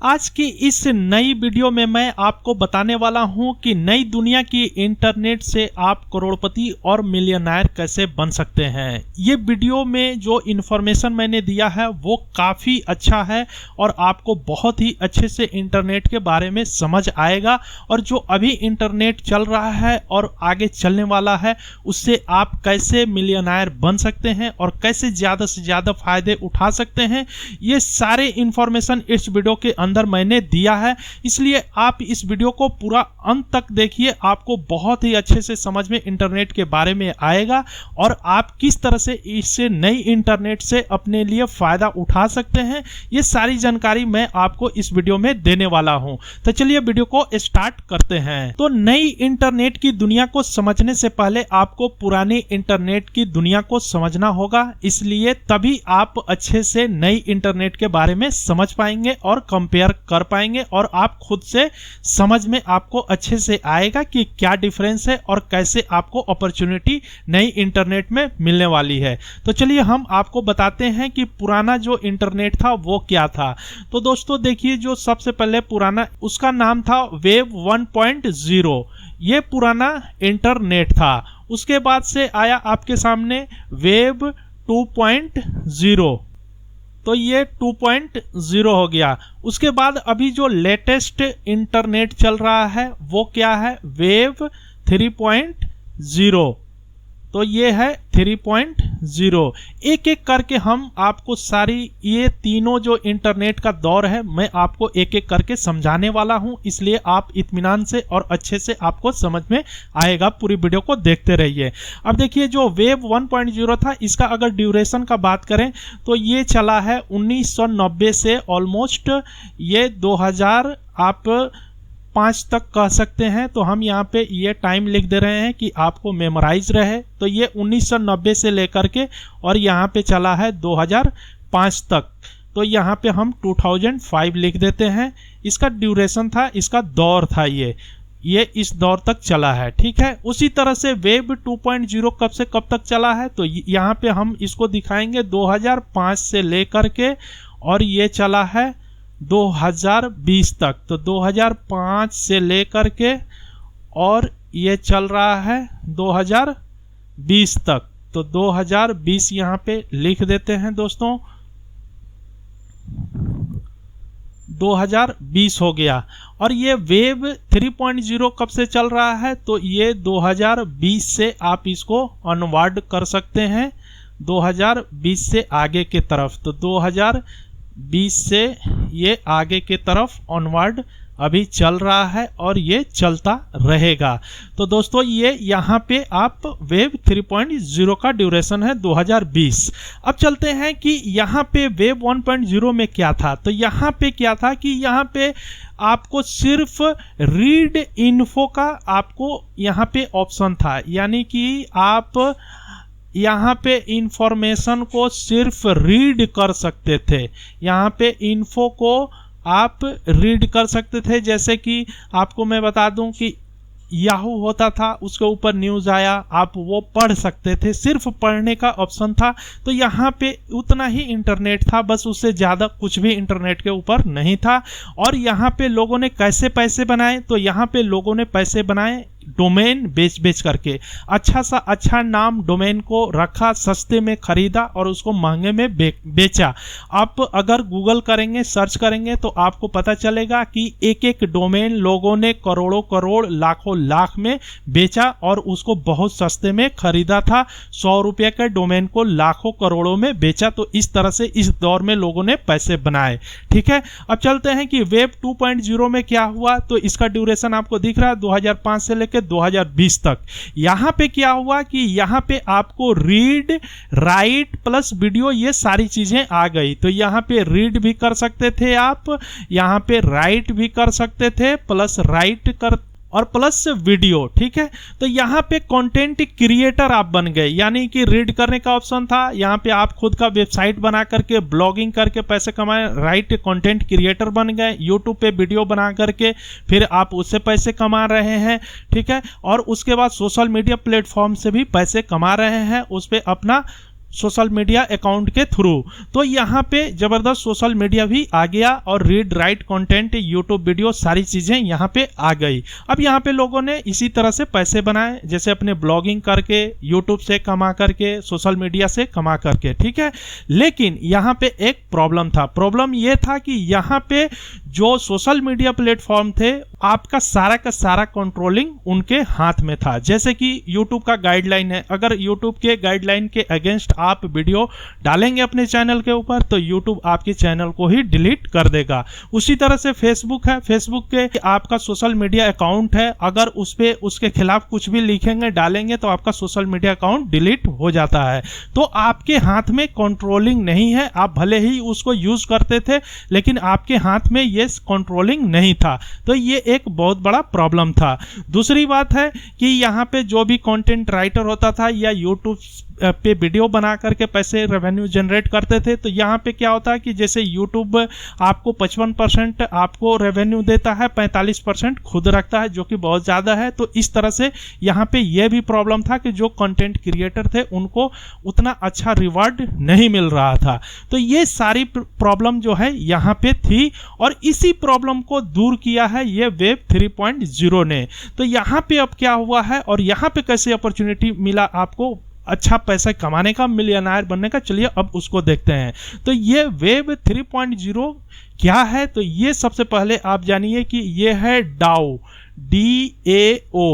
आज की इस नई वीडियो में मैं आपको बताने वाला हूं कि नई दुनिया की इंटरनेट से आप करोड़पति और मिलियनेयर कैसे बन सकते हैं। ये वीडियो में जो इन्फॉर्मेशन मैंने दिया है वो काफ़ी अच्छा है और आपको बहुत ही अच्छे से इंटरनेट के बारे में समझ आएगा और जो अभी इंटरनेट चल रहा है और आगे चलने वाला है उससे आप कैसे मिलियनेयर बन सकते हैं और कैसे ज़्यादा से ज़्यादा फायदे उठा सकते हैं। ये सारे इन्फॉर्मेशन इस वीडियो के अंदर मैंने दिया है, इसलिए आप इस वीडियो को पूरा अंत तक देखिए। आपको बहुत ही अच्छे से समझ में इंटरनेट के बारे में आएगा और आप किस तरह से इससे नई इंटरनेट से अपने लिए फायदा उठा सकते हैं, ये सारी जानकारी मैं आपको इस वीडियो में देने वाला हूं। तो चलिए वीडियो को स्टार्ट करते हैं। तो नई इंटरनेट की दुनिया को समझने से पहले आपको पुरानी इंटरनेट की दुनिया को समझना होगा, इसलिए तभी आप अच्छे से नई इंटरनेट के बारे में समझ पाएंगे और कंपेयर कर पाएंगे और आप खुद से समझ में आपको अच्छे से आएगा कि क्या डिफरेंस है और कैसे आपको अपॉर्चुनिटी नई इंटरनेट में मिलने वाली है। तो चलिए हम आपको बताते हैं कि पुराना जो इंटरनेट था वो क्या था। तो दोस्तों देखिए, जो सबसे पहले पुराना उसका नाम था वेब 1.0। ये पुराना इंटरनेट था। उसके बाद से आया आपके सामने वेब 2.0, तो ये 2.0 हो गया। उसके बाद अभी जो लेटेस्ट इंटरनेट चल रहा है वो क्या है, वेब 3.0। तो ये है 3.0। एक एक करके हम आपको सारी ये तीनों जो इंटरनेट का दौर है मैं आपको एक एक करके समझाने वाला हूं, इसलिए आप इत्मीनान से और अच्छे से आपको समझ में आएगा। पूरी वीडियो को देखते रहिए। अब देखिए, जो वेब 1.0 था इसका अगर ड्यूरेशन का बात करें तो ये चला है 1990 से ऑलमोस्ट ये 2000 आप 5 तक कह सकते हैं। तो हम यहाँ पे ये टाइम लिख दे रहे हैं कि आपको मेमोराइज रहे। तो ये 1990 से लेकर के और यहाँ पे चला है 2005 तक। तो यहाँ पे हम 2005 लिख देते हैं। इसका ड्यूरेशन था, इसका दौर था, ये इस दौर तक चला है। ठीक है। उसी तरह से वेब 2.0 कब से कब तक चला है, तो यहाँ पे हम इसको दिखाएंगे 2005 से लेकर के और ये चला है 2020 तक। तो 2005 से लेकर के और ये चल रहा है 2020 तक। तो 2020 यहाँ पे लिख देते हैं दोस्तों, 2020 हो गया। और ये वेब 3.0 कब से चल रहा है, तो ये 2020 से आप इसको ऑनवर्ड कर सकते हैं 2020 से आगे के तरफ। तो 2020 से ये आगे के तरफ ऑनवर्ड अभी चल रहा है और ये चलता रहेगा। तो दोस्तों ये यहाँ पे आप वेब 3.0 का ड्यूरेशन है 2020। अब चलते हैं कि यहाँ पे वेब 1.0 में क्या था। तो यहाँ पे क्या था कि यहाँ पे आपको सिर्फ रीड इन्फो का आपको यहाँ पे ऑप्शन था, यानी कि आप यहाँ पे इंफॉर्मेशन को सिर्फ रीड कर सकते थे। यहाँ पे इन्फो को आप रीड कर सकते थे। जैसे कि आपको मैं बता दूं कि याहू होता था, उसके ऊपर न्यूज़ आया, आप वो पढ़ सकते थे, सिर्फ पढ़ने का ऑप्शन था। तो यहाँ पे उतना ही इंटरनेट था, बस उससे ज़्यादा कुछ भी इंटरनेट के ऊपर नहीं था। और यहाँ पे लोगों ने कैसे पैसे बनाए, तो यहाँ पे लोगों ने पैसे बनाए डोमेन बेच करके। अच्छा सा अच्छा नाम डोमेन को रखा, सस्ते में खरीदा और उसको महंगे में बेचा। आप अगर गूगल करेंगे, सर्च करेंगे तो आपको पता चलेगा कि एक एक डोमेन लोगों ने करोड़ों करोड़ लाखों लाख में बेचा और उसको बहुत सस्ते में खरीदा था। 100 रुपये के डोमेन को लाखों करोड़ों में बेचा। तो इस तरह से इस दौर में लोगों ने पैसे बनाए। ठीक है। अब चलते हैं कि वेब 2.0 में क्या हुआ। तो इसका ड्यूरेशन आपको दिख रहा है 2005 से लेकर 2020 तक। यहां पे क्या हुआ कि यहां पे आपको रीड, राइट प्लस वीडियो ये सारी चीजें आ गई। तो यहां पे रीड भी कर सकते थे आप, यहां पे राइट भी कर सकते थे, प्लस राइट कर और प्लस वीडियो। ठीक है। तो यहाँ पे कंटेंट क्रिएटर आप बन गए, यानी कि रीड करने का ऑप्शन था, यहाँ पे आप खुद का वेबसाइट बना करके ब्लॉगिंग करके पैसे कमाए। राइट, कंटेंट क्रिएटर बन गए, यूट्यूब पे वीडियो बना करके फिर आप उससे पैसे कमा रहे हैं। ठीक है। और उसके बाद सोशल मीडिया प्लेटफॉर्म से भी पैसे कमा रहे हैं, उस पर अपना सोशल मीडिया अकाउंट के थ्रू। तो यहाँ पे जबरदस्त सोशल मीडिया भी आ गया और read write content, YouTube video, सारी चीजें यहाँ पे आ गई। अब यहाँ पे लोगों ने इसी तरह से पैसे बनाए, जैसे अपने ब्लॉगिंग करके, यूट्यूब से कमा करके, सोशल मीडिया से कमा करके, ठीक है। लेकिन यहाँ पे एक प्रॉब्लम था। प्रॉब्लम ये था कि यहाँ पे जो सोशल मीडिया प्लेटफॉर्म थे, आपका सारा का सारा कंट्रोलिंग उनके हाथ में था। जैसे कि यूट्यूब का गाइडलाइन है, अगर यूट्यूब के गाइडलाइन के अगेंस्ट आप वीडियो डालेंगे अपने चैनल के ऊपर तो यूट्यूब आपके चैनल को ही डिलीट कर देगा। उसी तरह से फेसबुक है, फेसबुक के आपका सोशल मीडिया अकाउंट है, अगर उस पे उसके खिलाफ कुछ भी लिखेंगे डालेंगे तो आपका सोशल मीडिया अकाउंट डिलीट हो जाता है। तो आपके हाथ में कंट्रोलिंग नहीं है। आप भले ही उसको यूज करते थे लेकिन आपके हाथ में ये कंट्रोलिंग नहीं था। तो ये एक बहुत बड़ा प्रॉब्लम था। दूसरी बात है कि यहाँ पे जो भी कंटेंट राइटर होता था या यूट्यूब पे वीडियो बना करके पैसे रेवेन्यू जनरेट करते थे, तो यहाँ पे क्या होता है कि जैसे यूट्यूब आपको 55% आपको रेवेन्यू देता है, 45% खुद रखता है, जो कि बहुत ज़्यादा है। तो इस तरह से यहाँ पे यह भी प्रॉब्लम था कि जो कंटेंट क्रिएटर थे उनको उतना अच्छा रिवार्ड नहीं मिल रहा था। तो ये सारी प्रॉब्लम जो है यहाँ पे थी और इसी प्रॉब्लम को दूर किया है ये वेब 3.0 ने। तो यहाँ पे अब क्या हुआ है और यहाँ पे कैसे अपॉर्चुनिटी मिला आपको अच्छा पैसा कमाने का, मिलियनर बनने का, चलिए अब उसको देखते हैं। तो ये वेब 3.0 क्या है? तो ये सबसे पहले आप जानिए कि ये है डाओ, DAO।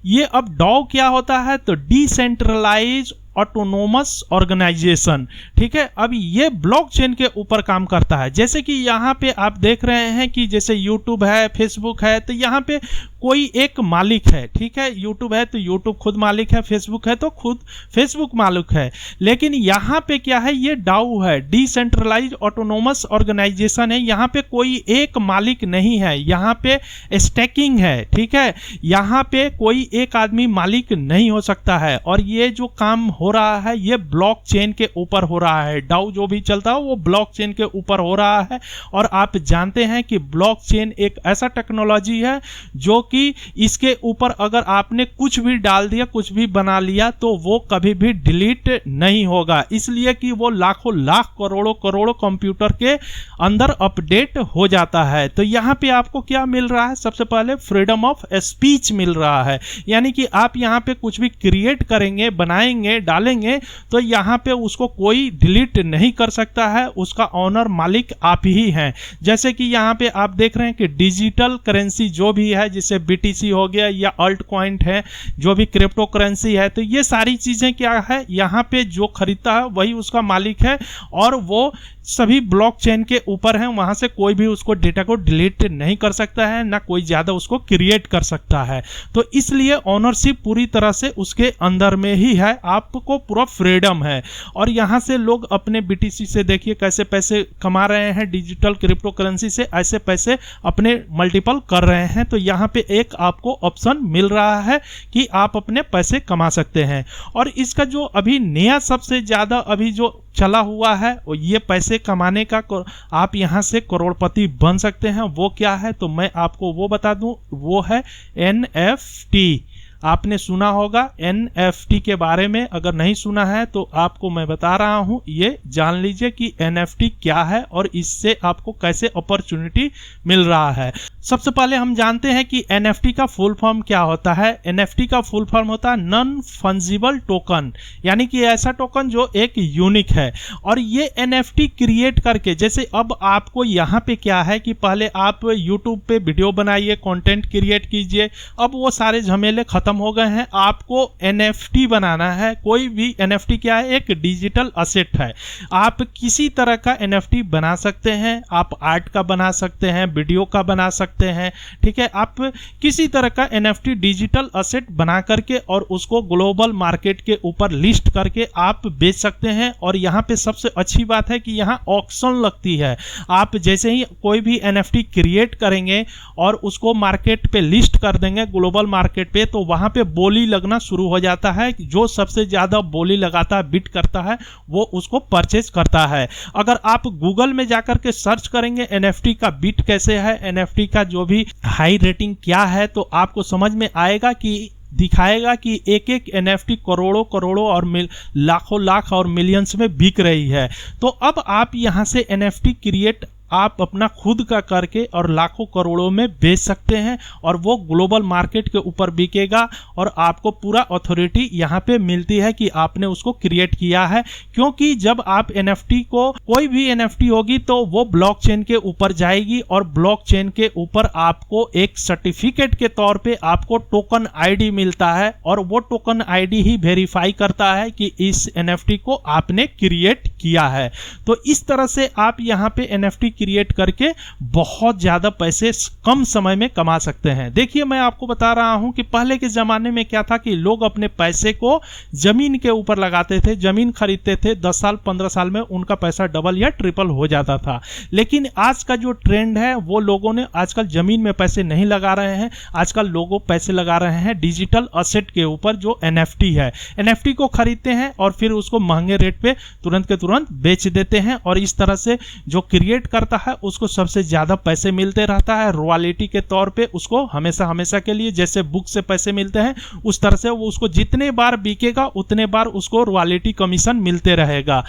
ये अब डाओ क्या होता है? तो डिसेंट्रलाइज ऑटोनोमस ऑर्गेनाइजेशन, ठीक है। अब ये ब्लॉकचेन के ऊपर काम करता है। जैसे कि यहाँ पे आप देख रहे हैं कि जैसे यूट्यूब है, फेसबुक है, तो यहाँ पे कोई एक मालिक है, ठीक है। यूट्यूब है तो यूट्यूब खुद मालिक है, फेसबुक है तो खुद फेसबुक मालिक है। लेकिन यहाँ पे क्या है? ये डाओ है, डिसेंट्रलाइज ऑटोनोमस ऑर्गेनाइजेशन है। यहाँ पे कोई एक मालिक नहीं है, यहाँ पे स्टैकिंग है, ठीक है। यहाँ पे कोई एक आदमी मालिक नहीं हो सकता है और ये जो काम हो रहा है ये ब्लॉकचेन के ऊपर हो रहा है। डाओ जो भी चलता है वो ब्लॉकचेन के ऊपर हो रहा है। और आप जानते हैं कि ब्लॉकचेन एक ऐसा टेक्नोलॉजी है जो कि इसके ऊपर अगर आपने कुछ भी डाल दिया, कुछ भी बना लिया तो वो कभी भी डिलीट नहीं होगा, इसलिए कि वो लाखों लाख करोड़ों करोड़ों कंप्यूटर के अंदर अपडेट हो जाता है। तो यहाँ पे आपको क्या मिल रहा है? सबसे पहले फ्रीडम ऑफ स्पीच मिल रहा है, यानी कि आप यहाँ पे कुछ भी क्रिएट करेंगे, बनाएंगे, डालेंगे तो यहाँ पे उसको कोई डिलीट नहीं कर सकता है, उसका ऑनर मालिक आप ही हैं। जैसे कि यहाँ पे आप देख रहे हैं कि डिजिटल करेंसी जो भी है, जैसे BTC हो गया या अल्ट कॉइन है, जो भी क्रिप्टो करेंसी है, तो ये सारी चीजें क्या है? यहाँ पे जो खरीदता है वही उसका मालिक है और वो सभी ब्लॉकचेन के ऊपर हैं। वहां से कोई भी उसको डेटा को डिलीट नहीं कर सकता है, ना कोई ज्यादा उसको क्रिएट कर सकता है। तो इसलिए ओनरशिप पूरी तरह से उसके अंदर में ही है, आपको पूरा फ्रीडम है। और यहां से लोग अपने BTC से देखिए कैसे पैसे कमा रहे हैं, डिजिटल क्रिप्टो करेंसी से ऐसे पैसे अपने मल्टीपल कर रहे हैं। तो यहाँ पे एक आपको ऑप्शन मिल रहा है कि आप अपने पैसे कमा सकते हैं। और इसका जो अभी नया सबसे ज्यादा अभी जो चला हुआ है ये पैसे कमाने का, आप यहां से करोड़पति बन सकते हैं। वो क्या है? तो मैं आपको वो बता दूं, वो है NFT। आपने सुना होगा NFT के बारे में, अगर नहीं सुना है तो आपको मैं बता रहा हूं, ये जान लीजिए कि NFT क्या है और इससे आपको कैसे अपॉर्चुनिटी मिल रहा है। सबसे पहले हम जानते हैं कि NFT का फुल फॉर्म क्या होता है। NFT का फुल फॉर्म होता है नॉन फंजिबल टोकन, यानी कि ऐसा टोकन जो एक यूनिक है। और ये NFT क्रिएट करके, जैसे अब आपको यहाँ पे क्या है कि पहले आप YouTube पे वीडियो बनाइए, कंटेंट क्रिएट कीजिए, अब वो सारे झमेले खत्म हो गए हैं। आपको NFT बनाना है। कोई भी NFT क्या है? एक डिजिटल असेट है। आप किसी तरह का NFT बना सकते हैं, आप आर्ट का बना सकते हैं, वीडियो का बना सकते हैं, ठीक है। आप किसी तरह का NFT डिजिटल असेट बना करके और उसको ग्लोबल मार्केट के ऊपर लिस्ट करके आप बेच सकते हैं। और यहाँ पे सबसे अच्छी बात है कि यहाँ ऑक्शन लगती है। आप जैसे ही कोई भी NFT क्रिएट करेंगे और उसको मार्केट पे लिस्ट कर देंगे ग्लोबल मार्केट पे, तो वहां पे बोली लगना शुरू हो जाता है। जो सबसे ज्यादा बोली लगाता है, बिट करता है, वो उसको परचेज करता है। अगर आप गूगल में जाकर के सर्च करेंगे NFT का बिट कैसे है, NFT का जो भी हाई रेटिंग क्या है, तो आपको समझ में आएगा कि दिखाएगा कि एक एक NFT करोड़ों करोड़ों और लाखों लाख और मिलियंस में बिक रही है। तो अब आप यहाँ से NFT क्रिएट आप अपना खुद का करके और लाखों करोड़ों में बेच सकते हैं और वो ग्लोबल मार्केट के ऊपर बिकेगा और आपको पूरा अथॉरिटी यहाँ पे मिलती है कि आपने उसको क्रिएट किया है। क्योंकि जब आप NFT को कोई भी NFT होगी तो वो ब्लॉकचेन के ऊपर जाएगी और ब्लॉकचेन के ऊपर आपको एक सर्टिफिकेट के तौर पे आपको टोकन आईडी मिलता है और वो टोकन आईडी ही वेरीफाई करता है कि इस NFT को आपने क्रिएट किया है। तो इस तरह से आप यहाँ पे NFT क्रिएट करके बहुत ज्यादा पैसे कम समय में कमा सकते हैं। देखिए मैं आपको बता रहा हूं कि पहले के जमाने में क्या था कि लोग अपने पैसे को जमीन के ऊपर लगाते थे, जमीन खरीदते थे, 10 साल 15 साल में उनका पैसा डबल या ट्रिपल हो जाता था। लेकिन आज का जो ट्रेंड है वो लोगों ने आजकल जमीन में पैसे नहीं लगा रहे हैं, आजकल लोगों पैसे लगा रहे हैं डिजिटल असेट के ऊपर जो NFT है। NFT को खरीदते हैं और फिर उसको महंगे रेट पे तुरंत के तुरंत बेच देते हैं और इस तरह से जो क्रिएट करता है उसको सबसे ज्यादा पैसे मिलते रहता है रॉयल्टी के तौर पे। उसको हमेशा हमेशा के लिए जैसे बुक से पैसे मिलते हैं उस तरह से वो उसको जितने बार बिकेगा उतने बार उसको रॉयल्टी कमीशन मिलते रहेगा।